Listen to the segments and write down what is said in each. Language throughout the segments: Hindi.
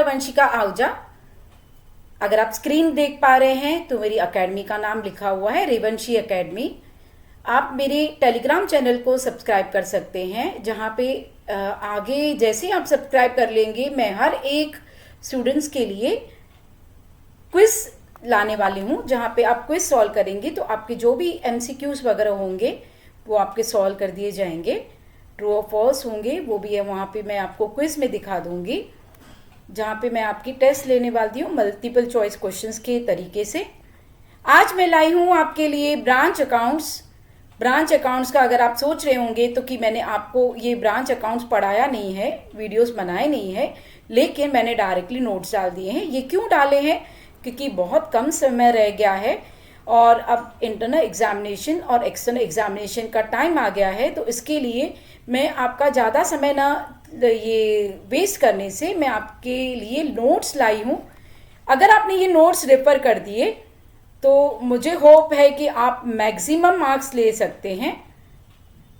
डॉक्टर वंशिका आहूजा। अगर आप स्क्रीन देख पा रहे हैं तो मेरी एकेडमी का नाम लिखा हुआ है रेवंशी एकेडमी। आप मेरे टेलीग्राम चैनल को सब्सक्राइब कर सकते हैं, जहाँ पे आगे जैसे आप सब्सक्राइब कर लेंगे मैं हर एक स्टूडेंट्स के लिए क्विज लाने वाली हूँ, जहाँ पे आप क्विज सॉल्व करेंगे तो आपके जो भी एमसीक्यूज वगैरह होंगे वो आपके सॉल्व कर दिए जाएंगे। ट्रू और फॉल्स होंगे वो भी है, वहाँ पे मैं आपको क्विज में दिखा दूंगी, जहाँ पे मैं आपकी टेस्ट लेने वाली हूँ मल्टीपल चॉइस क्वेश्चंस के तरीके से। आज मैं लाई हूँ आपके लिए ब्रांच अकाउंट्स का। अगर आप सोच रहे होंगे तो कि मैंने आपको ये ब्रांच अकाउंट्स पढ़ाया नहीं है, वीडियोस बनाए नहीं है, लेकिन मैंने डायरेक्टली नोट्स डाल दिए हैं। ये क्यों डाले हैं? क्योंकि बहुत कम समय रह गया है और अब इंटरनल एग्जामिनेशन और एक्सटर्नल एग्जामिनेशन का टाइम आ गया है, तो इसके लिए मैं आपका ज़्यादा समय ना ये वेस्ट करने से मैं आपके लिए नोट्स लाई हूँ। अगर आपने ये नोट्स रेफर कर दिए तो मुझे होप है कि आप मैक्सिमम मार्क्स ले सकते हैं।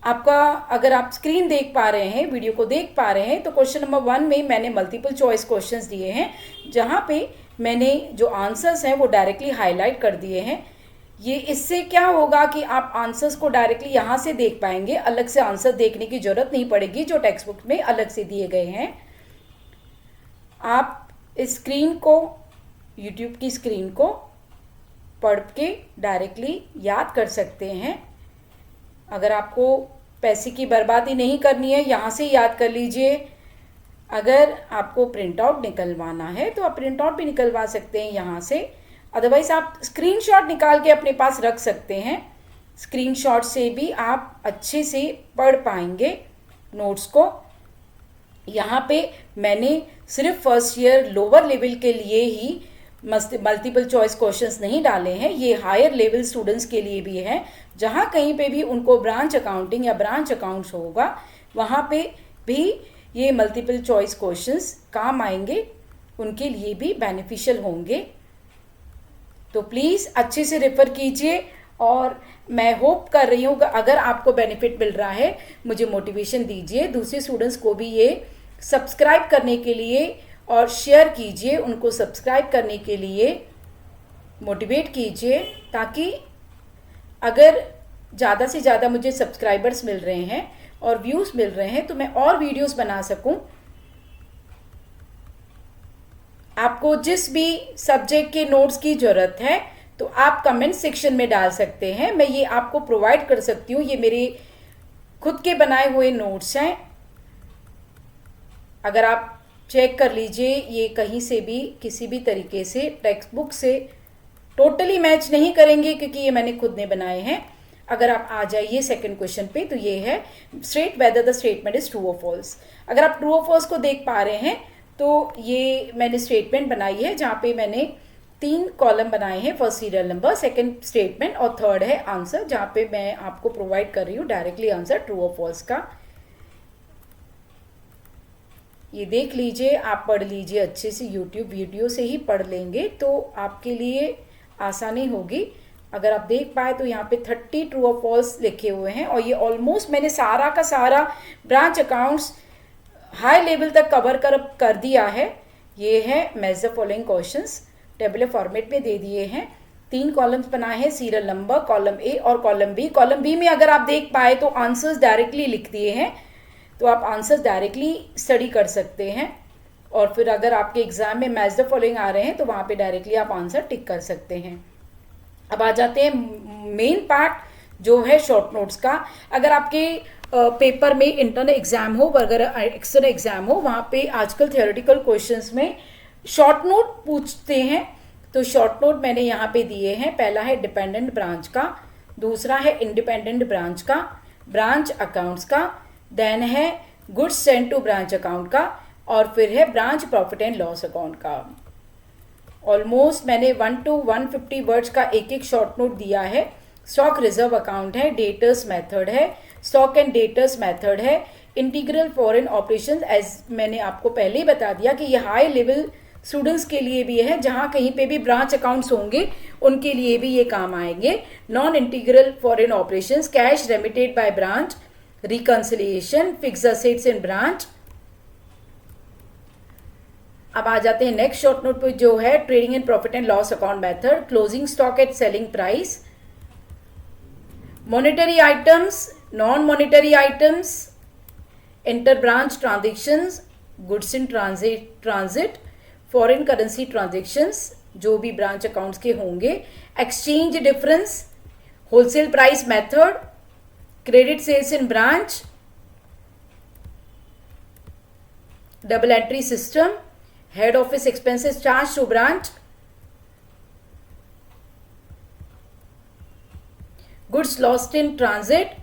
आपका अगर आप स्क्रीन देख पा रहे हैं, वीडियो को देख पा रहे हैं, तो क्वेश्चन नंबर 1 में मैंने मल्टीपल चॉइस क्वेश्चंस दिए हैं, जहाँ पे मैंने जो आंसर्स हैं वो डायरेक्टली हाईलाइट कर दिए हैं। ये इससे क्या होगा कि आप आंसर्स को डायरेक्टली यहाँ से देख पाएंगे, अलग से आंसर देखने की जरूरत नहीं पड़ेगी जो टेक्स्ट बुक में अलग से दिए गए हैं। आप इस स्क्रीन को, यूट्यूब की स्क्रीन को पढ़ के डायरेक्टली याद कर सकते हैं। अगर आपको पैसे की बर्बादी नहीं करनी है, यहाँ से याद कर लीजिए। अगर आपको प्रिंट आउट निकलवाना है तो आप प्रिंट आउट भी निकलवा सकते हैं यहाँ से, अदरवाइज आप स्क्रीनशॉट निकाल के अपने पास रख सकते हैं। स्क्रीनशॉट से भी आप अच्छे से पढ़ पाएंगे नोट्स को। यहाँ पे मैंने सिर्फ फर्स्ट ईयर लोअर लेवल के लिए ही मल्टीपल चॉइस क्वेश्चंस नहीं डाले हैं, ये हायर लेवल स्टूडेंट्स के लिए भी है। जहाँ कहीं पे भी उनको ब्रांच अकाउंटिंग या ब्रांच अकाउंट्स होगा वहाँ पे भी ये मल्टीपल चॉइस क्वेश्चंस काम आएंगे, उनके लिए भी बेनिफिशियल होंगे। तो प्लीज़ अच्छे से रेफर कीजिए और मैं होप कर रही हूँ कि अगर आपको बेनिफिट मिल रहा है मुझे मोटिवेशन दीजिए, दूसरे स्टूडेंट्स को भी ये सब्सक्राइब करने के लिए और शेयर कीजिए, उनको सब्सक्राइब करने के लिए मोटिवेट कीजिए, ताकि अगर ज़्यादा से ज़्यादा मुझे सब्सक्राइबर्स मिल रहे हैं और व्यूज़ मिल रहे हैं तो मैं और वीडियोस बना सकूं। आपको जिस भी सब्जेक्ट के नोट्स की ज़रूरत है तो आप कमेंट सेक्शन में डाल सकते हैं, मैं ये आपको प्रोवाइड कर सकती हूँ। ये मेरे खुद के बनाए हुए नोट्स हैं, अगर आप चेक कर लीजिए, ये कहीं से भी किसी भी तरीके से टेक्स्ट बुक से टोटली मैच नहीं करेंगे क्योंकि ये मैंने खुद ने बनाए हैं। अगर आप आ जाइए सेकंड क्वेश्चन पे, तो ये है state whether the statement is true और फॉल्स। अगर आप ट्रू और फॉल्स को देख पा रहे हैं तो ये मैंने स्टेटमेंट बनाई है, जहाँ पे मैंने 3 कॉलम बनाए हैं, first serial number, second statement और थर्ड है आंसर, जहाँ पे मैं आपको प्रोवाइड कर रही हूँ डायरेक्टली आंसर ट्रू और फॉल्स का। ये देख लीजिए, आप पढ़ लीजिए अच्छे से, यूट्यूब वीडियो से ही पढ़ लेंगे तो आपके लिए आसानी होगी। अगर आप देख पाए तो यहाँ पे 30 ट्रू और फॉल्स लिखे हुए हैं और ये ऑलमोस्ट मैंने सारा का सारा ब्रांच अकाउंट्स हाई लेवल तक कवर कर दिया है। ये है match the following questions, tabular format में दे दिए हैं। 3 कॉलम्स बनाए हैं, सीरियल नंबर, कॉलम ए और कॉलम बी। कॉलम बी में अगर आप देख पाए तो आंसर्स डायरेक्टली लिख दिए हैं, तो आप आंसर्स डायरेक्टली स्टडी कर सकते हैं। और फिर अगर आपके एग्जाम में मैच द फॉलोइंग आ रहे हैं तो वहाँ पे डायरेक्टली आप आंसर टिक कर सकते हैं। अब आ जाते हैं मेन पार्ट जो है शॉर्ट नोट्स का। अगर आपके पेपर में इंटरनल एग्जाम हो वगैरह एक्सटर्नल एग्जाम हो, वहाँ पे आजकल थियोरेटिकल क्वेश्चंस में शॉर्ट नोट पूछते हैं, तो शॉर्ट नोट मैंने यहाँ पे दिए हैं। पहला है डिपेंडेंट ब्रांच का, दूसरा है इंडिपेंडेंट ब्रांच का, ब्रांच अकाउंट्स का, देन है goods sent to branch account का, और फिर है branch profit and loss account का। ऑलमोस्ट मैंने 1 to 150 वर्ड्स का एक एक शॉर्ट नोट दिया है। स्टॉक रिजर्व अकाउंट है, डेटर्स मेथड है, स्टॉक एंड डेटर्स मेथड है, इंटीग्रल फॉरेन ऑपरेशंस, एज मैंने आपको पहले ही बता दिया कि ये हाई लेवल स्टूडेंट्स के लिए भी है, जहाँ कहीं पे भी ब्रांच अकाउंट्स होंगे उनके लिए भी ये काम आएंगे। Non integral foreign operations, cash remitted by branch, reconciliation, fixed assets in branch, अब आ जाते हैं नेक्स्ट शॉर्ट नोट पे, जो है trading in profit and loss account method, closing stock at selling price, monetary items, non monetary items, inter branch transactions, goods in transit, foreign currency transactions जो भी ब्रांच अकाउंट्स के होंगे, exchange difference, wholesale price method, credit sales in branch, double entry system, head office expenses charge to branch, goods lost in transit,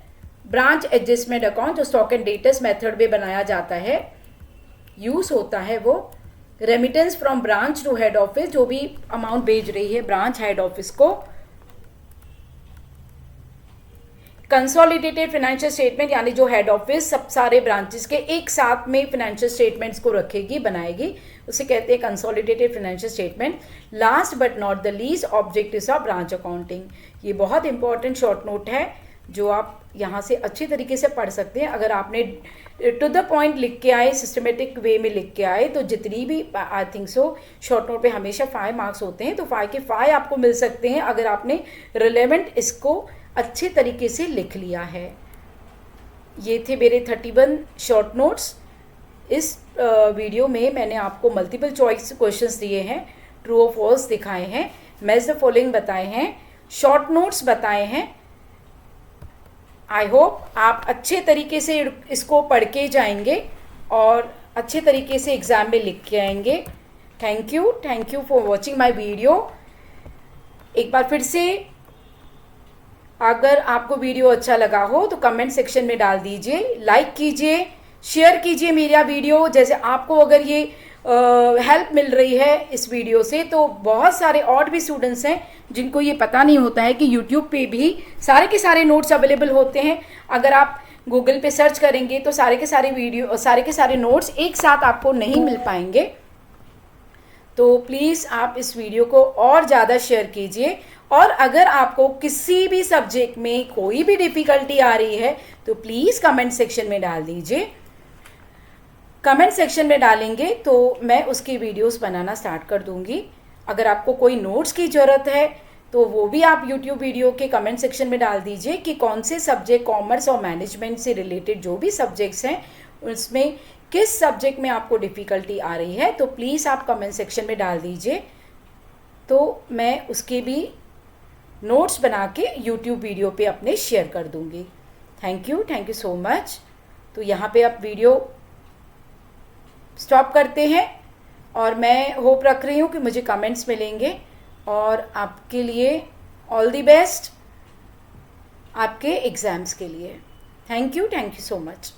branch adjustment account जो स्टॉक एंड डेटर्स मेथड में बनाया जाता है, यूज होता है वो, remittance from branch to head office जो भी अमाउंट भेज रही है ब्रांच हेड ऑफिस को, कंसोलिडेटेड फाइनेंशियल स्टेटमेंट यानी जो हेड ऑफिस सब सारे ब्रांचेस के एक साथ में फाइनेंशियल स्टेटमेंट्स को रखेगी, बनाएगी, उसे कहते हैं consolidated financial statement. Last but not the least, objectives of branch accounting. ये बहुत इंपॉर्टेंट शॉर्ट नोट है जो आप यहाँ से अच्छे तरीके से पढ़ सकते हैं। अगर आपने टू द पॉइंट लिख के आए, सिस्टमेटिक वे में लिख के आए, तो जितनी भी I think so short note पे हमेशा 5 मार्क्स होते हैं, तो 5 के 5 आपको मिल सकते हैं अगर आपने रिलेवेंट इसको अच्छे तरीके से लिख लिया है। ये थे मेरे 31 शॉर्ट नोट्स। इस वीडियो में मैंने आपको मल्टीपल चॉइस क्वेश्चंस दिए हैं, ट्रू और फॉल्स दिखाए हैं, मैच द फॉलोइंग बताए हैं, शॉर्ट नोट्स बताए हैं। आई होप आप अच्छे तरीके से इसको पढ़ के जाएंगे और अच्छे तरीके से एग्ज़ाम में लिख के आएंगे। Thank you for watching my video. एक बार फिर से अगर आपको वीडियो अच्छा लगा हो तो कमेंट सेक्शन में डाल दीजिए, लाइक कीजिए, शेयर कीजिए मेरा वीडियो। जैसे आपको अगर ये हेल्प मिल रही है इस वीडियो से, तो बहुत सारे और भी स्टूडेंट्स हैं जिनको ये पता नहीं होता है कि यूट्यूब पे भी सारे के सारे नोट्स अवेलेबल होते हैं। अगर आप गूगल पे सर्च करेंगे तो सारे के सारे नोट्स एक साथ आपको नहीं मिल पाएंगे। तो प्लीज़ आप इस वीडियो को और ज़्यादा शेयर कीजिए, और अगर आपको किसी भी सब्जेक्ट में कोई भी डिफ़िकल्टी आ रही है तो प्लीज़ कमेंट सेक्शन में डाल दीजिए। कमेंट सेक्शन में डालेंगे तो मैं उसकी वीडियोस बनाना स्टार्ट कर दूंगी। अगर आपको कोई नोट्स की ज़रूरत है तो वो भी आप यूट्यूब वीडियो के कमेंट सेक्शन में डाल दीजिए कि कौन से सब्जेक्ट, कॉमर्स और मैनेजमेंट से रिलेटेड जो भी सब्जेक्ट्स हैं उसमें किस सब्जेक्ट में आपको डिफ़िकल्टी आ रही है, तो प्लीज़ आप कमेंट सेक्शन में डाल दीजिए, तो मैं उसके भी नोट्स बना के यूट्यूब वीडियो पे अपने शेयर कर दूंगी। Thank you so much. तो यहाँ पे आप वीडियो स्टॉप करते हैं और मैं होप रख रही हूँ कि मुझे कमेंट्स मिलेंगे, और आपके लिए ऑल द बेस्ट आपके एग्ज़ाम्स के लिए। Thank you so much.